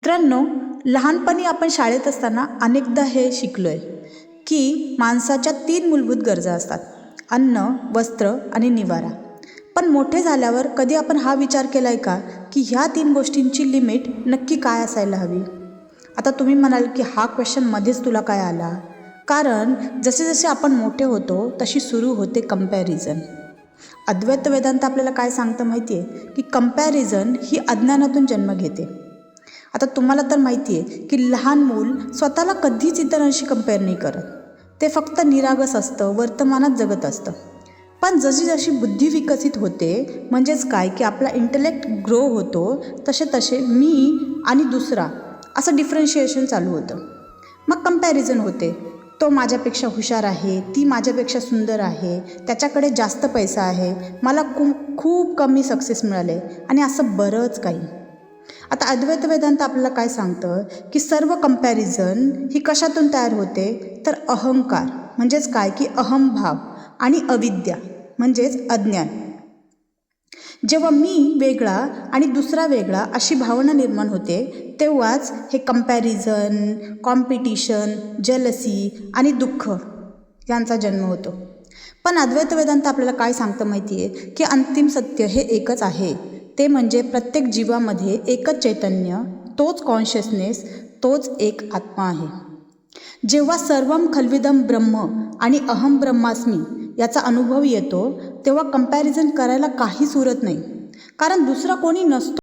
मित्रांनो, लहानपणी आपण शाळेत असताना अनेकदा हे शिकलोय की माणसाच्या 3 मूलभूत गरजा असतात: अन्न, वस्त्र आणि निवारा. पण मोठे झाल्यावर कधी आपण हा विचार केलाय का की ह्या 3 गोष्टींची लिमिट नक्की काय असायला हवी? आता तुम्ही म्हणाल की हा क्वेश्चन मध्येच तुला काय आला? कारण जसे जसे आपण मोठे होतो तशी सुरू होते कंपॅरिझन. अद्वैत वेदांत आपल्याला काय सांगतं माहिती आहे की कंपॅरिझन ही अज्ञानातून जन्म घेते. आता तुम्हाला तर माहिती आहे की लहान मूल स्वतःला कधीच इतरांशी कंपेअर नाही करत. ते फक्त निरागस असतं, वर्तमानात जगत असतं. पण जशी जशी बुद्धी विकसित होते, म्हणजेच काय की आपला इंटेलेक्ट ग्रो होतो, तसे तसे मी आणि दुसरा असं डिफरन्शिएशन चालू होतं. मग कंपॅरिझन होते. तो माझ्यापेक्षा हुशार आहे, ती माझ्यापेक्षा सुंदर आहे, त्याच्याकडे जास्त पैसा आहे, मला खूप कमी सक्सेस मिळाले आणि असं बरंच काही. आता अद्वैत वेदांत आपल्याला काय सांगतं की सर्व कंपॅरिझन ही कशातून तयार होते, तर अहंकार म्हणजेच काय की अहंभाव आणि अविद्या म्हणजेच अज्ञान. जेव्हा मी वेगळा आणि दुसरा वेगळा अशी भावना निर्माण होते, तेव्हाच हे कंपॅरिझन, कॉम्पिटिशन, जेलसी आणि दुःख यांचा जन्म होतो. पण अद्वैत वेदांत आपल्याला काय सांगतं माहिती आहे की अंतिम सत्य हे एकच आहे. ते म्हणजे प्रत्येक जीवामध्ये एकच चैतन्य, तोच कॉन्शियसनेस, तोच एक आत्मा आहे. जेव्हा सर्वम खल्विदम ब्रह्म आणि अहम ब्रह्मास्मी याचा अनुभव येतो, तेव्हा कंपॅरिझन करायला काहीच उरत नाही. कारण दुसरा कोणी नसतो.